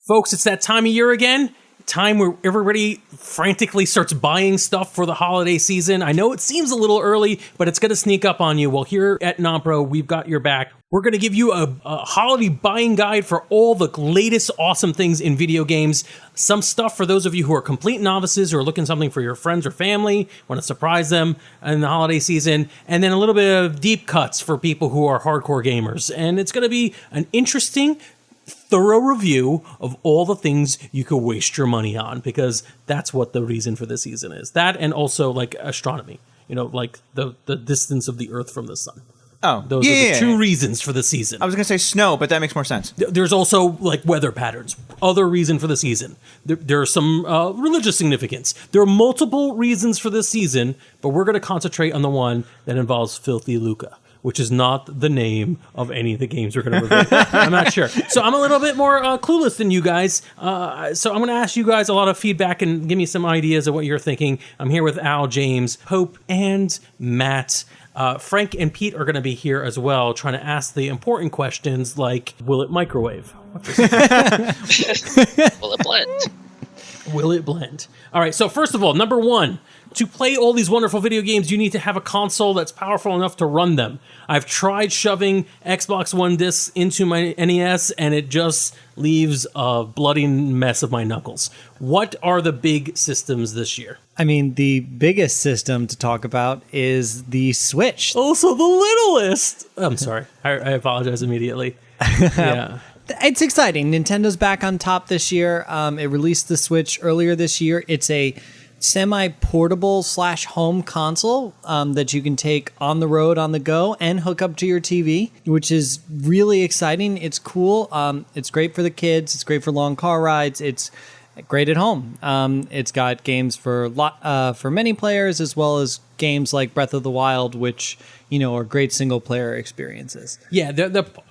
Folks, it's that time of year again. Time where everybody frantically starts buying stuff for the holiday season. I know it seems a little early, but it's going to sneak up on you. Well, here at NonPro, we've got your back. We're going to give you a holiday buying guide for all the latest awesome things in video games. Some stuff for those of you who are complete novices or are looking something for your friends or family, want to surprise them in the holiday season. And then a little bit of deep cuts for people who are hardcore gamers. And it's going to be an interesting, thorough review of all the things you could waste your money on, because that's what the reason for this season is. That, and also like astronomy, like the distance of the Earth from the sun. Oh, those are the two reasons for the season. I was going to say snow, but that makes more sense. There's also like weather patterns, other reason for the season. There are some religious significance. There are multiple reasons for this season, but we're going to concentrate on the one that involves Filthy Luca, which is not the name of any of the games we're going to review. I'm not sure. So I'm a little bit more clueless than you guys. So I'm going to ask you guys a lot of feedback and give me some ideas of what you're thinking. I'm here with Al, James, Hope, and Matt. Frank and Pete are going to be here as well, trying to ask the important questions like, will it microwave? Will it blend? Will it blend? All right, so first of all, number one, to play all these wonderful video games, you need to have a console that's powerful enough to run them. I've tried shoving Xbox One discs into my NES, and it just leaves a bloody mess of my knuckles. What are the big systems this year? I mean, the biggest system to talk about is the Switch. Also the littlest. I'm sorry. I apologize immediately. Yeah. It's exciting. Nintendo's back on top this year. It released the Switch earlier this year. It's a semi-portable / home console that you can take on the road, on the go, and hook up to your TV, which is really exciting. It's cool. It's great for the kids. It's great for long car rides. It's great at home. It's got games for many players, as well as games like Breath of the Wild, which are great single-player experiences. Yeah,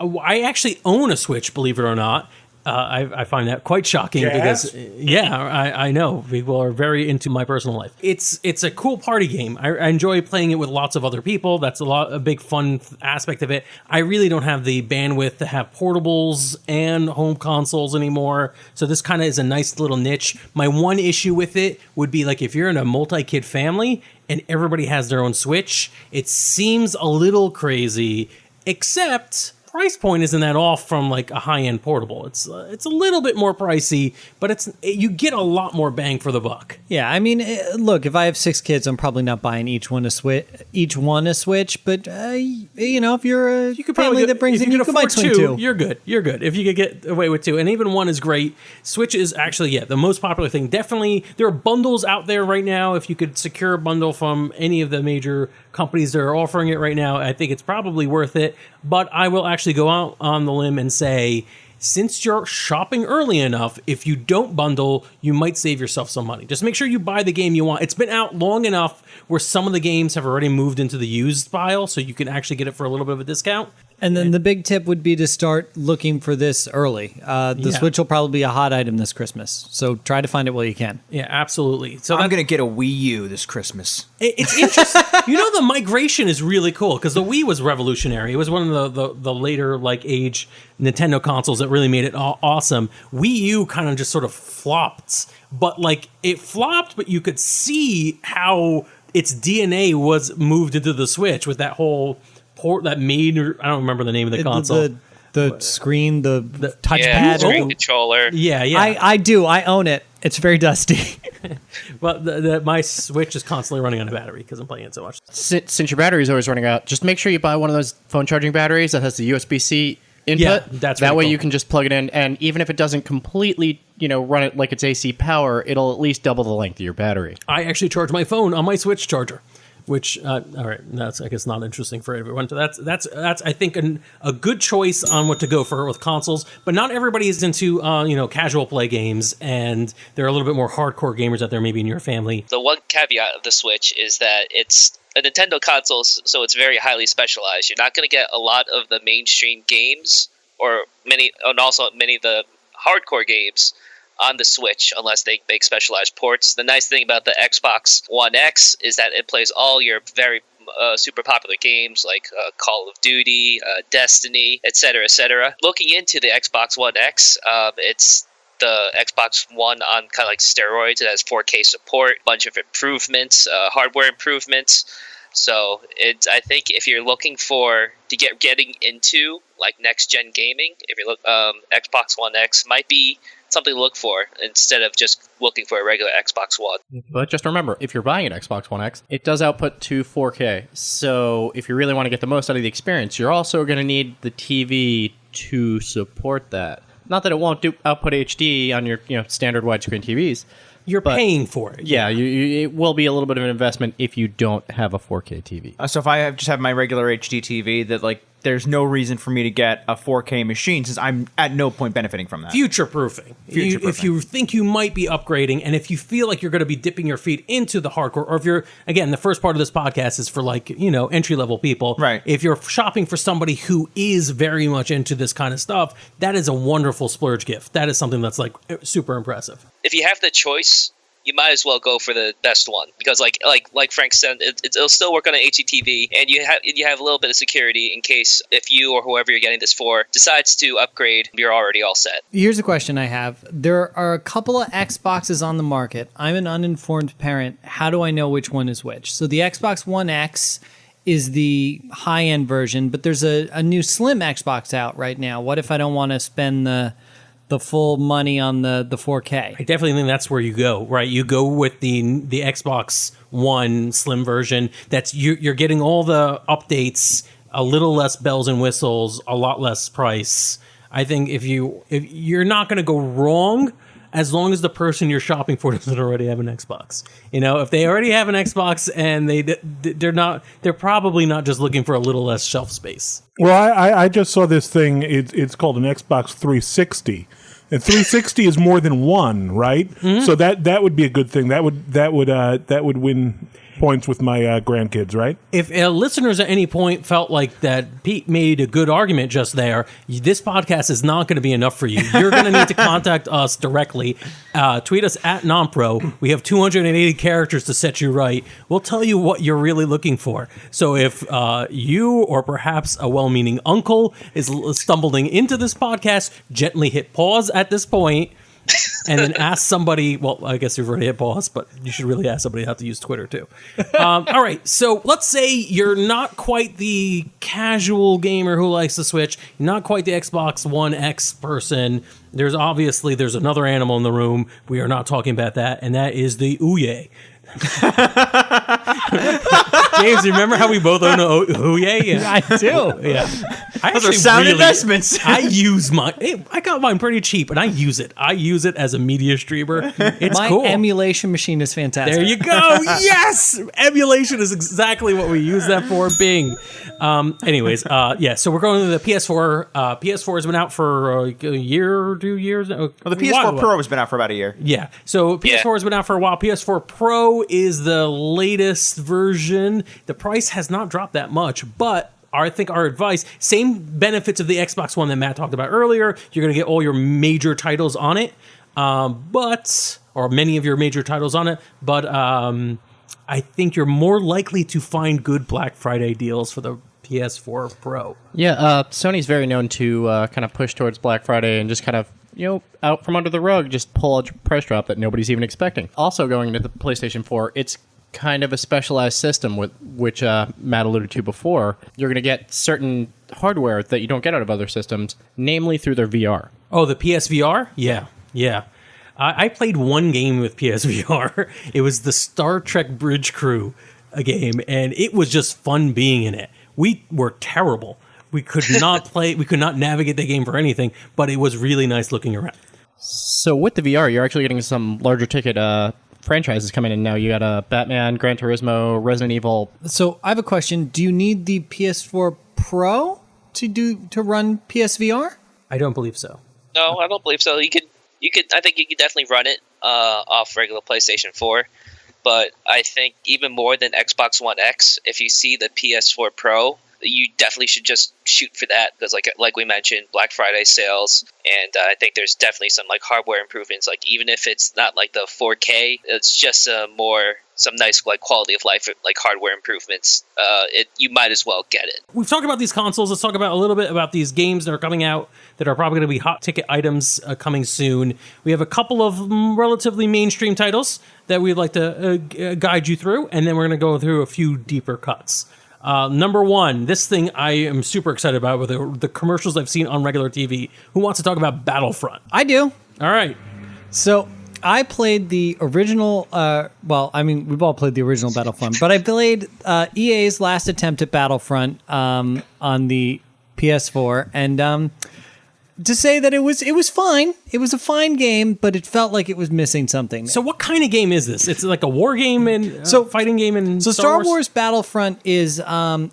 I actually own a Switch, believe it or not. I find that quite shocking because, I know people are very into my personal life. It's a cool party game. I enjoy playing it with lots of other people. That's a big fun aspect of it. I really don't have the bandwidth to have portables and home consoles anymore. So this kind of is a nice little niche. My one issue with it would be like if you're in a multi-kid family and everybody has their own Switch, it seems a little crazy, except price point isn't that off from like a high-end portable. It's a little bit more pricey, but you get a lot more bang for the buck. Yeah, I mean, look, if I have 6 kids, I'm probably not buying each one a Switch. But if you're a family that brings in, you can buy two. You're good. If you could get away with 2, and even 1 is great. Switch is actually the most popular thing. Definitely, there are bundles out there right now. If you could secure a bundle from any of the major companies that are offering it right now, I think it's probably worth it. But I will actually go out on the limb and say, since you're shopping early enough, if you don't bundle, you might save yourself some money. Just make sure you buy the game you want. It's been out long enough where some of the games have already moved into the used pile, so you can actually get it for a little bit of a discount. And then the big tip would be to start looking for this early. The Switch will probably be a hot item this Christmas, so try to find it while you can. Yeah, absolutely. So I'm going to get a Wii U this Christmas. It's interesting. The migration is really cool because the Wii was revolutionary. It was one of the later age Nintendo consoles that really made it awesome. Wii U kind of just sort of flopped, but it flopped, but you could see how its DNA was moved into the Switch with that whole port that made, I don't remember the name of the console. The screen, the touchpad. Screen controller. Yeah. I do. I own it. It's very dusty. But my Switch is constantly running on a battery because I'm playing it so much. Since your battery is always running out, just make sure you buy one of those phone charging batteries that has the USB-C input. Yeah, that's that way cool. You can just plug it in, and even if it doesn't completely, run it like it's AC power, it'll at least double the length of your battery. I actually charge my phone on my Switch charger. Which, all right, that's, I guess, not interesting for everyone. So that's I think, a good choice on what to go for with consoles. But not everybody is into, casual play games, and there are a little bit more hardcore gamers out there, maybe in your family. The one caveat of the Switch is that it's a Nintendo console, so it's very highly specialized. You're not going to get a lot of the mainstream games, and also many of the hardcore games on the Switch unless they make specialized ports. The nice thing about the Xbox One X is that it plays all your very super popular games like Call of Duty, Destiny, etc., etc. Looking into the Xbox One X, it's the Xbox One on kind of like steroids. It has 4K support, bunch of improvements, hardware improvements. So I think if you're looking to getting into like next gen gaming, if you look, Xbox One X might be something to look for instead of just looking for a regular Xbox One. But just remember, if you're buying an Xbox One X, it does output to 4K. So if you really want to get the most out of the experience, you're also going to need the TV to support that. Not that it won't output HD on your standard widescreen TVs. You're paying for it. Yeah, it will be a little bit of an investment if you don't have a 4K TV. So if I just have my regular HD TV, that like there's no reason for me to get a 4K machine since I'm at no point benefiting from that. Future-proofing. If you think you might be upgrading, and if you feel like you're going to be dipping your feet into the hardcore, or if you're, again, the first part of this podcast is for like, entry-level people. Right. If you're shopping for somebody who is very much into this kind of stuff, that is a wonderful splurge gift. That is something that's like super impressive. If you have the choice, you might as well go for the best one because, like Frank said, it'll still work on an HDTV, and you have a little bit of security in case if you or whoever you're getting this for decides to upgrade, you're already all set. Here's a question I have. There are a couple of Xboxes on the market. I'm an uninformed parent. How do I know which one is which? So the Xbox One X is the high-end version, but there's a new slim Xbox out right now. What if I don't want to spend the full money on the 4K? I definitely think that's where you go, right? You go with the Xbox One slim version. That's you're getting all the updates, a little less bells and whistles, a lot less price. I think if you're not going to go wrong, as long as the person you're shopping for doesn't already have an Xbox. If they already have an Xbox and they're probably not just looking for a little less shelf space. Well, I just saw this thing. It's called an Xbox 360, and 360 is more than one, right? Mm-hmm. So that would be a good thing. That would win points with my grandkids, right? If listeners at any point felt like that Pete made a good argument just there, this podcast is not going to be enough for you. You're going to need to contact us directly. Tweet us at NonPro. We have 280 characters to set you right. We'll tell you what you're really looking for. So if you or perhaps a well-meaning uncle is stumbling into this podcast, gently hit pause at this point. And then ask somebody, well, I guess you've already hit pause, but you should really ask somebody how to use Twitter too. All right, so let's say you're not quite the casual gamer who likes the Switch, not quite the Xbox One X person. There's another animal in the room. We are not talking about that, and that is the Ouye. James, you remember how we both own a Ouye? Yeah. I do. Yeah. Those are sound investments. I got mine pretty cheap, and I use it. I use it as a media streamer. It's My cool. emulation machine is fantastic. There you go. Yes! Emulation is exactly what we use that for. Bing. Anyways, so we're going to the PS4. PS4 has been out for a year or 2 years. Well, the PS4 Pro has been out for about a year. Yeah. So PS4 has been out for a while. PS4 Pro is the latest version. The price has not dropped that much, but I think our advice, same benefits of the Xbox One that Matt talked about earlier. You're going to get all your major titles on it, or many of your major titles on it, but I think you're more likely to find good Black Friday deals for the PS4 Pro. Yeah, Sony's very known to kind of push towards Black Friday and just kind of, out from under the rug, just pull a price drop that nobody's even expecting. Also going into the PlayStation 4, it's kind of a specialized system with which Matt alluded to before. You're going to get certain hardware that you don't get out of other systems, namely through their VR. Oh, the PSVR? Yeah. I played one game with PSVR. It was the Star Trek Bridge Crew game, and it was just fun being in it. We were terrible. We could not play. We could not navigate the game for anything, but it was really nice looking around. So with the VR, you're actually getting some larger ticket franchises coming in now. You got Batman, Gran Turismo, Resident Evil. So I have a question. Do you need the PS4 Pro to run PSVR? I don't believe so. No, I don't believe so. You could. I think you could definitely run it off regular PlayStation 4. But I think even more than Xbox One X, if you see the PS4 Pro, you definitely should just shoot for that because, like we mentioned, Black Friday sales, and I think there's definitely some like hardware improvements. Like even if it's not like the 4K, it's just some nice like quality of life like hardware improvements. You might as well get it. We've talked about these consoles. Let's talk about a little bit about these games that are coming out that are probably going to be hot ticket items coming soon. We have a couple of relatively mainstream titles that we'd like to guide you through, and then we're going to go through a few deeper cuts. Number one, this thing I am super excited about with the commercials I've seen on regular TV. Who wants to talk about Battlefront? I do. All right. So I played the original, we've all played the original Battlefront, but I played EA's last attempt at Battlefront on the PS4, and to say that it was fine. It was a fine game, but it felt like it was missing something. So what kind of game is this? It's like a war game and fighting game and So Star Wars Battlefront is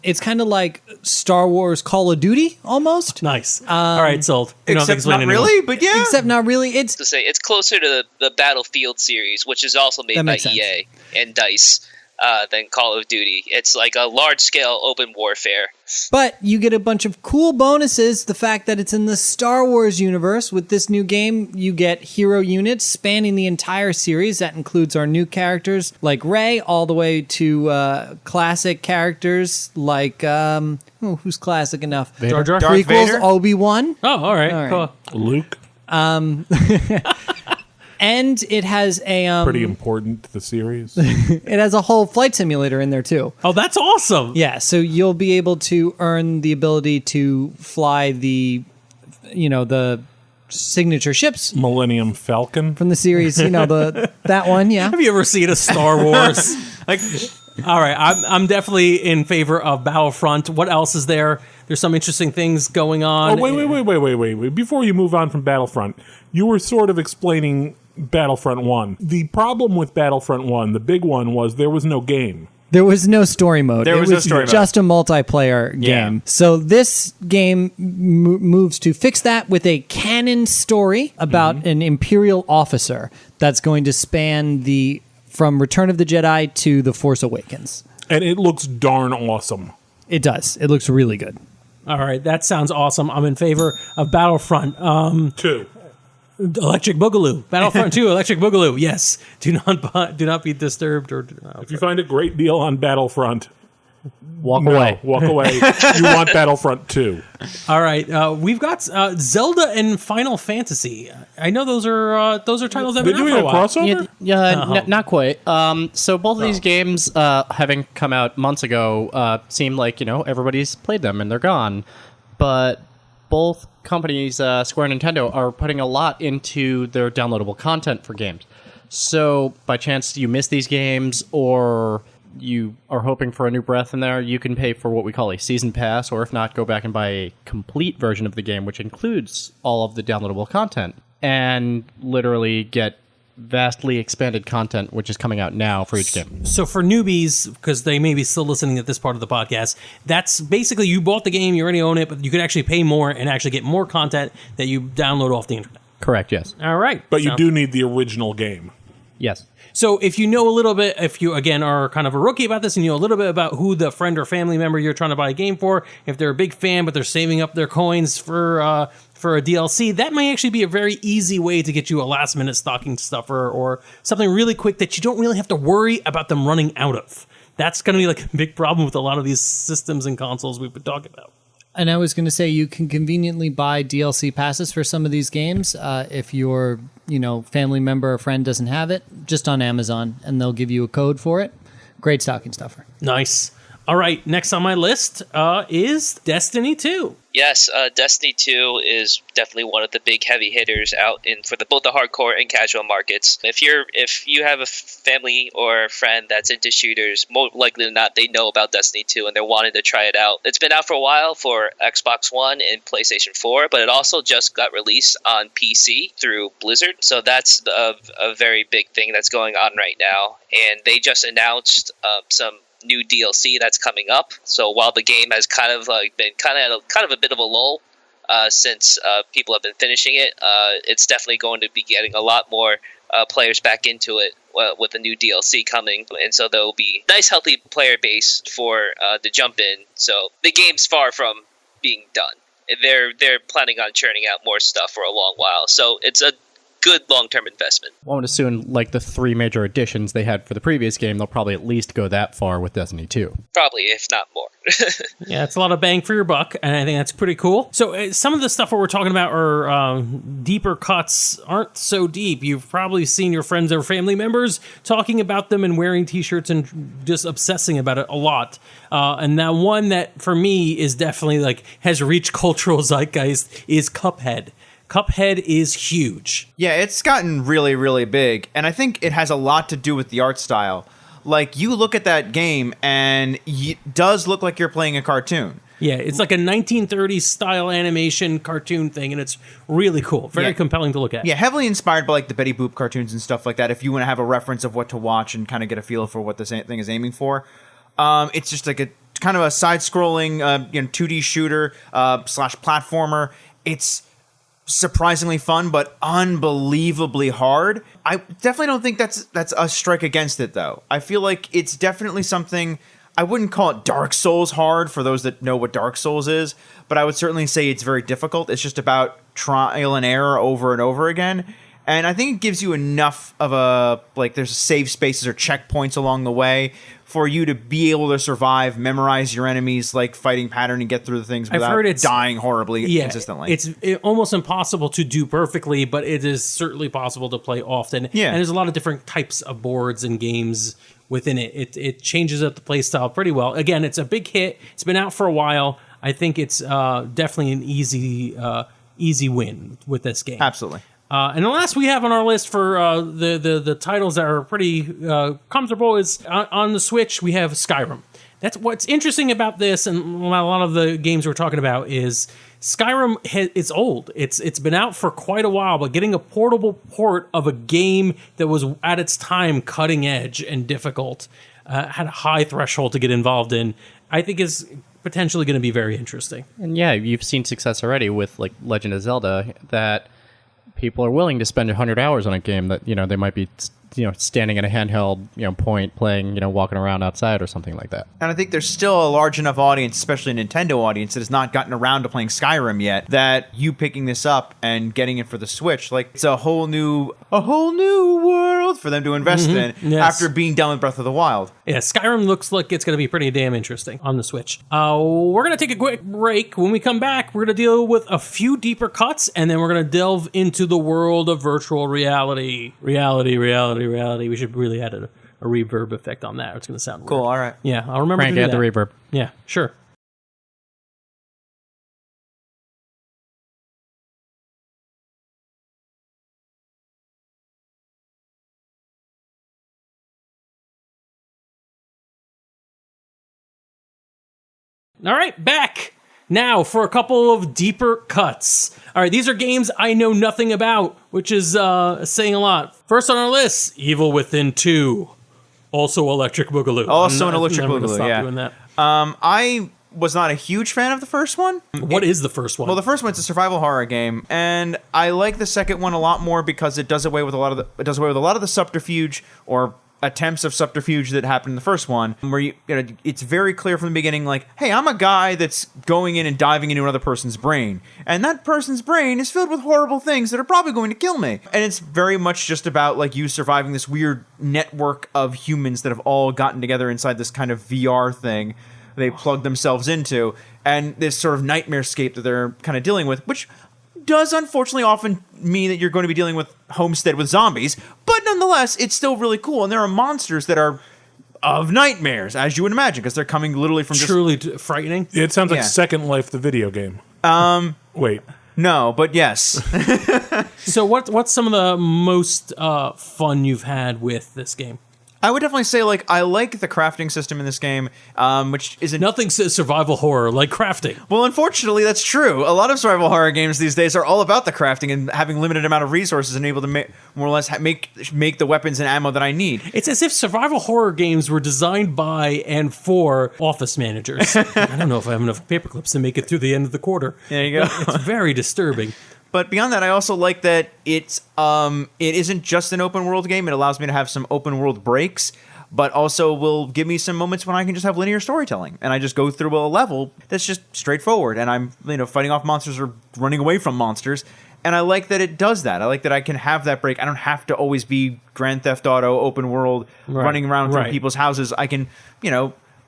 it's kind of like Star Wars Call of Duty almost. Nice. All right, sold. You don't have to Except explain not anymore. really, but yeah. Except not really. It's To say it's closer to the Battlefield series, which is also made That by makes sense. EA and DICE, than Call of Duty. It's like a large-scale open warfare. But you get a bunch of cool bonuses. The fact that it's in the Star Wars universe. With this new game, you get hero units spanning the entire series. That includes our new characters like Rey, all the way to classic characters like who's classic enough? Jar Jar? Darth Prequels, Vader? Obi-Wan. Oh, all right. All right. Cool. Luke, And it has a pretty important to the series. it has a whole flight simulator in there too. Oh, that's awesome. Yeah, so you'll be able to earn the ability to fly the signature ships Millennium Falcon. from the series. That one. Yeah. Have you ever seen a Star Wars? All right, I'm definitely in favor of Battlefront. What else is there? There's some interesting things going on. Oh, wait. Before you move on from Battlefront, you were sort of explaining Battlefront 1. The problem with Battlefront 1, the big one, was there was no game. There was no story mode. There was no story mode. Just a multiplayer game. So this game moves to fix that with a canon story about an Imperial officer that's going to span from Return of the Jedi to The Force Awakens. And it looks darn awesome. It does. It looks really good. All right, that sounds awesome. I'm in favor of Battlefront 2. Electric Boogaloo. Battlefront 2 Electric Boogaloo. Yes. Do not be disturbed or If you find a great deal on Battlefront, Walk away. walk away. You want Battlefront 2. All right, we've got Zelda and Final Fantasy. I know those are titles that have They're been out doing for a a while. crossover? Not quite. So both of these games, having come out months ago, seem like everybody's played them and they're gone. But both companies, Square and Nintendo, are putting a lot into their downloadable content for games. So by chance you miss these games or you are hoping for a new breath in there, you can pay for what we call a season pass, or if not, go back and buy a complete version of the game, which includes all of the downloadable content, and literally get vastly expanded content, which is coming out now for each game. So for newbies, because they may be still listening at this part of the podcast, that's basically you bought the game, you already own it, but you could actually pay more and actually get more content that you download off the internet. Correct, yes. All right. But you do need the original game. Yes. So if you know a little bit, if you, again, are kind of a rookie about this and you know a little bit about who the friend or family member you're trying to buy a game for, if they're a big fan but they're saving up their coins for a DLC, that might actually be a very easy way to get you a last-minute stocking stuffer or something really quick that you don't really have to worry about them running out of. That's going to be like a big problem with a lot of these systems and consoles we've been talking about. And I was going to say you can conveniently buy DLC passes for some of these games if your family member or friend doesn't have it, just on Amazon, and they'll give you a code for it. Great stocking stuffer. Nice. All right, next on my list is Destiny 2. Yes, Destiny 2 is definitely one of the big heavy hitters out for both the hardcore and casual markets. If you have a family or a friend that's into shooters, more likely than not, they know about Destiny 2 and they're wanting to try it out. It's been out for a while for Xbox One and PlayStation 4, but it also just got released on PC through Blizzard. So that's a very big thing that's going on right now. And they just announced some new DLC that's coming up. So while the game has kind of been a bit of a lull since people have been finishing it, it's definitely going to be getting a lot more players back into it with the new DLC coming, and so there'll be nice, healthy player base for to jump in. So the game's far from being done. They're planning on churning out more stuff for a long while, so it's a good long-term investment. I would assume, like the 3 major additions they had for the previous game, they'll probably at least go that far with Destiny 2. Probably, if not more. Yeah, it's a lot of bang for your buck, and I think that's pretty cool. So some of the stuff we're talking about are deeper cuts aren't so deep. You've probably seen your friends or family members talking about them and wearing T-shirts and just obsessing about it a lot. And that one that, for me, is definitely like has reached cultural zeitgeist is Cuphead. Cuphead is huge. Yeah, it's gotten really, really big, and I think it has a lot to do with the art style. Like, you look at that game, and it does look like you're playing a cartoon. Yeah, it's like a 1930s style animation cartoon thing, and it's really cool. Very compelling to look at. Yeah, heavily inspired by like the Betty Boop cartoons and stuff like that, if you want to have a reference of what to watch and kind of get a feel for what this thing is aiming for. It's just like a kind of a side-scrolling 2D shooter slash platformer. It's surprisingly fun, but unbelievably hard. I definitely don't think that's a strike against it, though. I feel like it's definitely something. I wouldn't call it Dark Souls hard for those that know what Dark Souls is, but I would certainly say it's very difficult. It's just about trial and error over and over again. And I think it gives you enough of a, like, there's save spaces or checkpoints along the way for you to be able to survive, memorize your enemies, like, fighting pattern and get through the things without dying horribly consistently. It's almost impossible to do perfectly, but it is certainly possible to play often. Yeah. And there's a lot of different types of boards and games within it. It changes up the play style pretty well. Again, it's a big hit. It's been out for a while. I think it's definitely an easy win with this game. Absolutely. And the last we have on our list for the titles that are pretty comfortable is on the Switch, we have Skyrim. That's what's interesting about this, and a lot of the games we're talking about is Skyrim is old. It's been out for quite a while, but getting a portable port of a game that was at its time cutting edge and difficult, had a high threshold to get involved in, I think is potentially going to be very interesting. And yeah, you've seen success already with like Legend of Zelda, that people are willing to spend 100 hours on a game that, they might be, standing at a handheld, point playing, walking around outside or something like that. And I think there's still a large enough audience, especially a Nintendo audience, that has not gotten around to playing Skyrim yet, that you picking this up and getting it for the Switch, like, it's a whole new world for them to invest in after being done with Breath of the Wild. Yeah, Skyrim looks like it's going to be pretty damn interesting on the Switch. We're going to take a quick break. When we come back, we're going to deal with a few deeper cuts, and then we're going to delve into the world of virtual reality. Reality. We should really add a reverb effect on that. It's going to sound weird. Cool, all right. Yeah, I'll remember Frank, to do add that. the reverb. Yeah, sure. All right, back now for a couple of deeper cuts. All right, these are games I know nothing about, which is saying a lot. First on our list, Evil Within 2. Also Electric Boogaloo. Also an Electric Boogaloo, stop yeah. doing that. I was not a huge fan of the first one. What is the first one? Well, the first one's a survival horror game, and I like the second one a lot more because it does away with a lot of the subterfuge or attempts of subterfuge that happened in the first one, where it's very clear from the beginning, like, hey, I'm a guy that's going in and diving into another person's brain, and that person's brain is filled with horrible things that are probably going to kill me. And it's very much just about, like, you surviving this weird network of humans that have all gotten together inside this kind of VR thing they plug themselves into, and this sort of nightmarescape that they're kind of dealing with, which does unfortunately often mean that you're going to be dealing with Homestead with zombies, but nonetheless, it's still really cool. And there are monsters that are of nightmares, as you would imagine, because they're coming literally from truly frightening. It sounds like Yeah. Second Life, the video game. Wait. No, but yes. So what's some of the most fun you've had with this game? I would definitely say, like, I like the crafting system in this game, which isn't... Nothing says survival horror like crafting. Well, unfortunately, that's true. A lot of survival horror games these days are all about the crafting and having limited amount of resources and able to more or less make the weapons and ammo that I need. It's as if survival horror games were designed by and for office managers. I don't know if I have enough paper clips to make it through the end of the quarter. There you go. It's very disturbing. But beyond that, I also like that it isn't just an open world game. It allows me to have some open world breaks, but also will give me some moments when I can just have linear storytelling and I just go through a level that's just straightforward and I'm fighting off monsters or running away from monsters. And I like that it does that. I like that I can have that break. I don't have to always be Grand Theft Auto open world running around through people's houses. I can,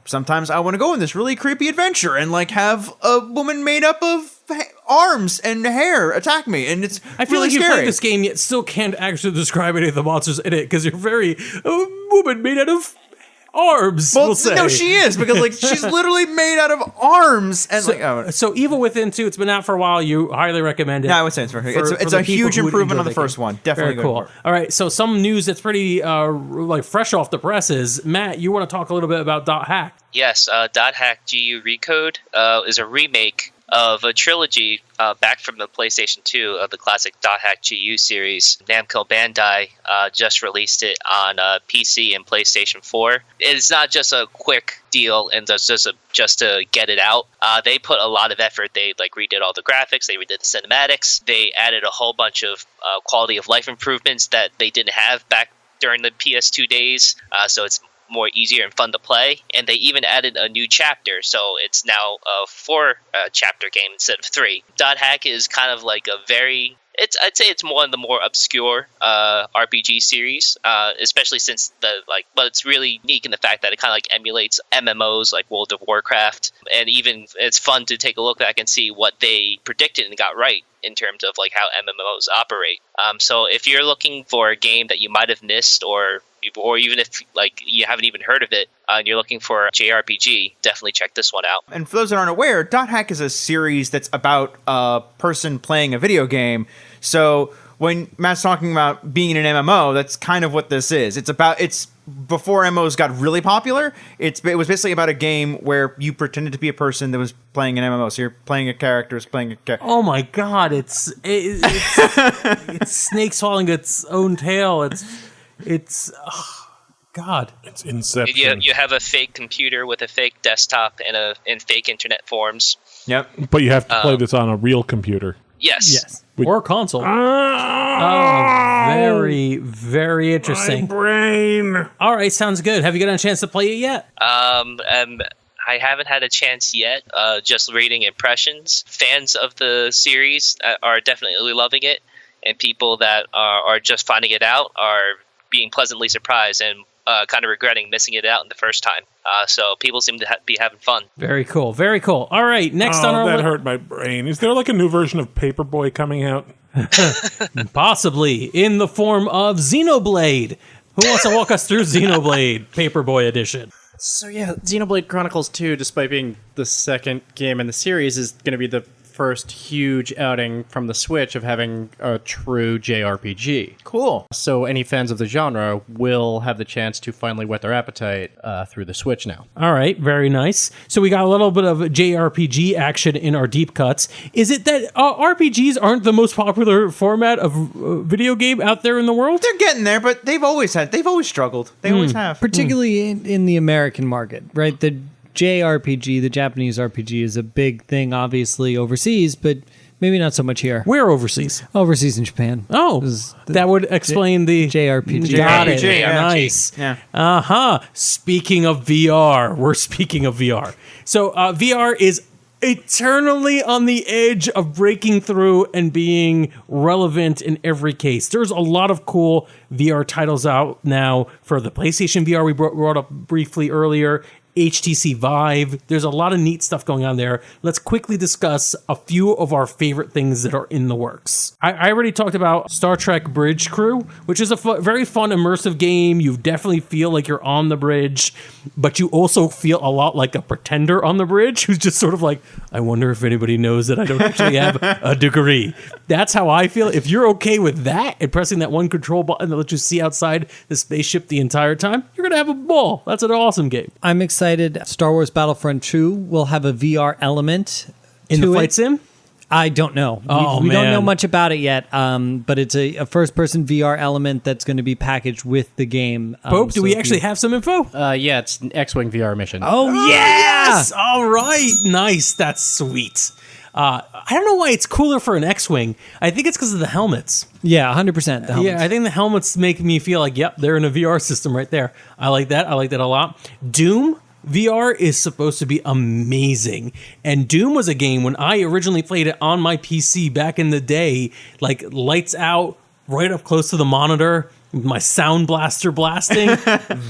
sometimes I want to go on this really creepy adventure and have a woman made up of arms and hair attack me, and it's I feel really like you scary. played this game yet still can't actually describe any of the monsters in it because you're very a woman made out of arms. Well, we'll say. no, she is because she's literally made out of arms and So Evil Within 2, it's been out for a while. You highly recommend it. Yeah, I would say it's perfect. It's a huge improvement on the first one. Definitely very cool. All right, so some news that's pretty fresh off the presses. Matt, you want to talk a little bit about Dot Hack? Yes, Dot Hack GU Recode is a remake of a trilogy back from the PlayStation 2 of the classic Dot Hack GU series. Namco Bandai just released it on PC and PlayStation 4. It's not just a quick deal and just to get it out. They put a lot of effort. They redid all the graphics. They redid the cinematics. They added a whole bunch of quality of life improvements that they didn't have back during the PS2 days. So it's more easier and fun to play, and they even added a new chapter, so it's now a 4 chapter game instead of 3. Dot Hack is kind of like a very I'd say it's one of the more obscure RPG series, especially since but it's really unique in the fact that it kind of emulates MMOs like World of Warcraft, and even it's fun to take a look back and see what they predicted and got right in terms of how MMOs operate. So if you're looking for a game that you might have missed, or even if you haven't even heard of it, and you're looking for a JRPG, definitely check this one out. And for those that aren't aware, Dot Hack is a series that's about a person playing a video game. So when Matt's talking about being in an MMO, that's kind of what this is. It's before MMOs got really popular. It was basically about a game where you pretended to be a person that was playing an MMO. So you're playing a character, Oh my god! It's snake swallowing its own tail. God, it's Inception. You have a fake computer with a fake desktop and fake internet forms. Yep. But you have to play this on a real computer. Yes. Or console. Very, very interesting. My brain. All right, sounds good. Have you gotten a chance to play it yet? I haven't had a chance yet. Just reading impressions. Fans of the series are definitely loving it, and people that are just finding it out are being pleasantly surprised and kind of regretting missing it out in the first time. So people seem to be having fun. Very cool. Very cool. All right, next on our that hurt my brain. Is there a new version of Paperboy coming out? Possibly in the form of Xenoblade. Who wants to walk us through Xenoblade Paperboy Edition? So yeah, Xenoblade Chronicles 2, despite being the second game in the series, is going to be the first huge outing from the Switch of having a true JRPG. Cool. So any fans of the genre will have the chance to finally whet their appetite through the Switch now. All right, very nice. So we got a little bit of JRPG action in our deep cuts. Is it that RPGs aren't the most popular format of video game out there in the world? They're getting there, but they've always struggled. They always have. Particularly in the American market, right? The JRPG, the Japanese RPG, is a big thing, obviously, overseas, but maybe not so much here. Where overseas? Overseas in Japan. Oh, that would explain the JRPG. Got it. JRPG, yeah. Nice. Yeah. Uh-huh. Speaking of VR, we're speaking of VR. So VR is eternally on the edge of breaking through and being relevant in every case. There's a lot of cool VR titles out now for the PlayStation VR we brought up briefly earlier, HTC Vive. There's a lot of neat stuff going on there. Let's quickly discuss a few of our favorite things that are in the works. I already talked about Star Trek Bridge Crew, which is a very fun, immersive game. You definitely feel like you're on the bridge, but you also feel a lot like a pretender on the bridge who's just sort of like, I wonder if anybody knows that I don't actually have a degree. That's how I feel. If you're okay with that and pressing that one control button that lets you see outside the spaceship the entire time, you're going to have a ball. That's an awesome game. I'm excited. Star Wars Battlefront 2 will have a VR element in the to flight it. sim? I don't know. We don't know much about it yet, but it's a first-person VR element that's going to be packaged with the game. Pope, do we actually have some info? Yeah, it's an X-Wing VR mission. Oh, yes! All right. Nice. That's sweet. I don't know why it's cooler for an X-Wing. I think it's because of the helmets. Yeah, 100%. The helmets. Yeah, I think the helmets make me feel like, yep, they're in a VR system right there. I like that. I like that a lot. Doom VR is supposed to be amazing. And Doom was a game when I originally played it on my PC back in the day, like lights out, right up close to the monitor, my sound blaster blasting.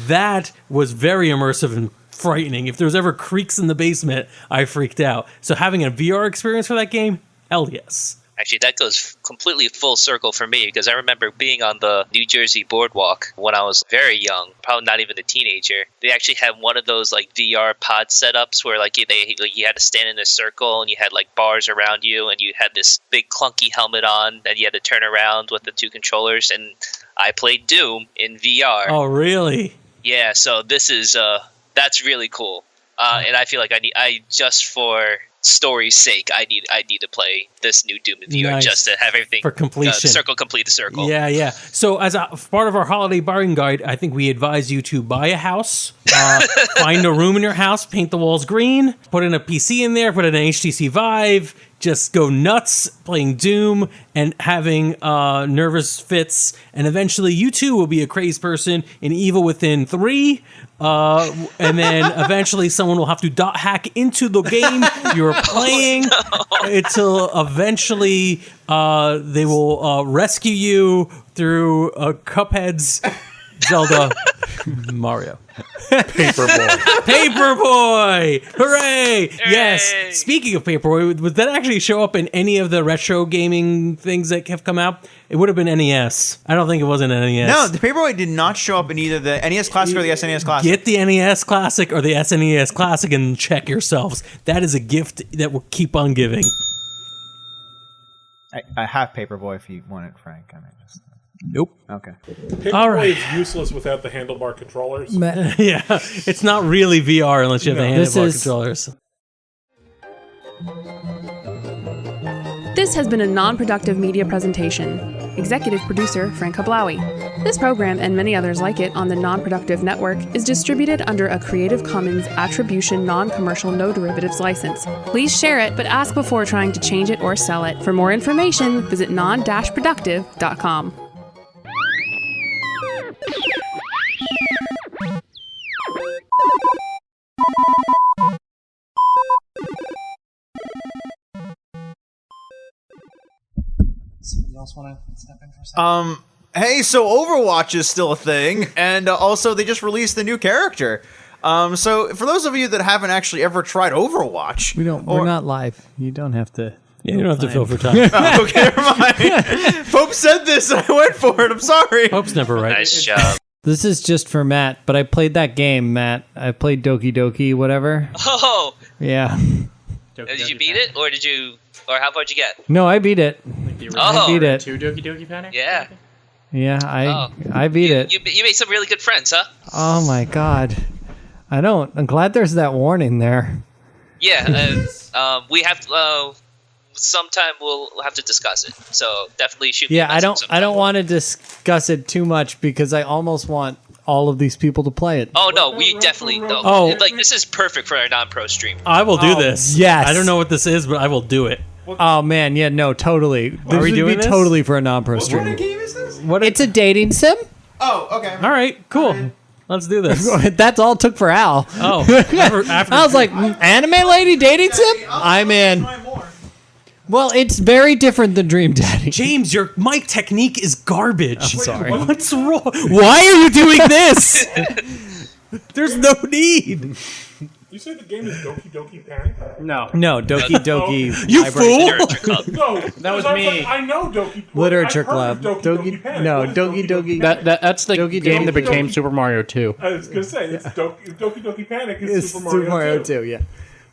That was very immersive and frightening. If there was ever creaks in the basement, I freaked out. So having a VR experience for that game, hell yes. Actually, that goes completely full circle for me because I remember being on the New Jersey boardwalk when I was very young, probably not even a teenager. They actually had one of those like VR pod setups where like you had to stand in a circle and you had like bars around you and you had this big clunky helmet on and you had to turn around with the two controllers. And I played Doom in VR. Oh, really? Yeah. So this is that's really cool. And I feel like I just for story's sake, I need to play this new Doom in VR just to have everything for completion. Circle complete the circle. Yeah. So as a part of our holiday buying guide, I think we advise you to buy a house, find a room in your house, paint the walls green, put in a PC in there, put in an HTC Vive, just go nuts playing Doom and having nervous fits, and eventually you too will be a crazed person in Evil Within 3. And then eventually someone will have to dot hack into the game you're playing until eventually they will rescue you through Cuphead's Zelda Mario. Paperboy! Hooray! Yes. Speaking of Paperboy, would that actually show up in any of the retro gaming things that have come out? It would have been NES. I don't think it was an NES. No, the Paperboy did not show up in either the NES Classic or the SNES Classic. Get the NES Classic or the SNES Classic and check yourselves. That is a gift that will keep on giving. I have Paperboy if you want it, Frank. I mean, just... Nope. Okay. Paperboy All right. is useless without the handlebar controllers. Yeah, it's not really VR unless you have the handlebar controllers. This has been a non-productive media presentation. Executive producer Frank Hablawi. This program and many others like it on the Non-Productive Network is distributed under a Creative Commons Attribution Non-Commercial No Derivatives license. Please share it, but ask before trying to change it or sell it. For more information, visit non-productive.com. Somebody else want to step in for a second? Hey, so Overwatch is still a thing, and also they just released the new character. So for those of you that haven't actually ever tried Overwatch, We're not live. You don't have to. Yeah, you don't have to fill for time. Okay, never mind. Pope said this, and I went for it. I'm sorry. Pope's never right. Nice job. This is just for Matt, but I played that game, Matt. I played Doki Doki, whatever. Oh, Yeah. did you beat it, or or how far did you get? No, I beat it. Oh, I beat it. Two Doki Doki Panic? Yeah. Yeah, I beat it. You made some really good friends, huh? Oh my god. I'm glad there's that warning there. Yeah, we have sometime we'll have to discuss it. So definitely shoot. me a Yeah, I message don't sometime. want to discuss it too much because I almost want all of these people to play it. Oh no, we definitely no. Oh. Like this is perfect for our non-pro stream. I will do this. yes. I don't know what this is, but I will do it. Oh man, yeah, no, totally. This we would doing be this? totally for a non-pro What kind of stream. game is this? It's a dating sim. Oh, okay. All right, cool. Let's do this. That's all it took for Al. Oh, after I was like, anime lady dating sim? I'm in. Well, it's very different than Dream Daddy. James, your mic technique is garbage. I'm sorry. What's wrong? Why are you doing this? There's no need. You say the game is Doki Doki Panic? No. No, Doki Doki. You Library. fool! Literature club. No, That was I me. like, I know Doki. Literature I've heard of Club. Doki Panic. No, What is Doki Doki. Panic? That's the Doki game Doki that became Doki. Super Mario 2. I was gonna say it's Doki Doki Panic is It's Super Mario 2. yeah.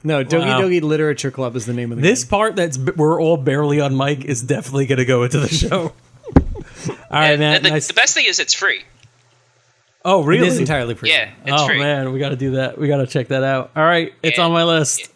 No, Doki Wow. Doki Literature Club is the name of the This game. part we're all barely on mic is definitely going to go into the show. All right, man. And the, Nice. the best thing is it's free. Oh, really? It is entirely free. Yeah, it's Oh free. man, we got to do that. We got to check that out. All right, it's on my list.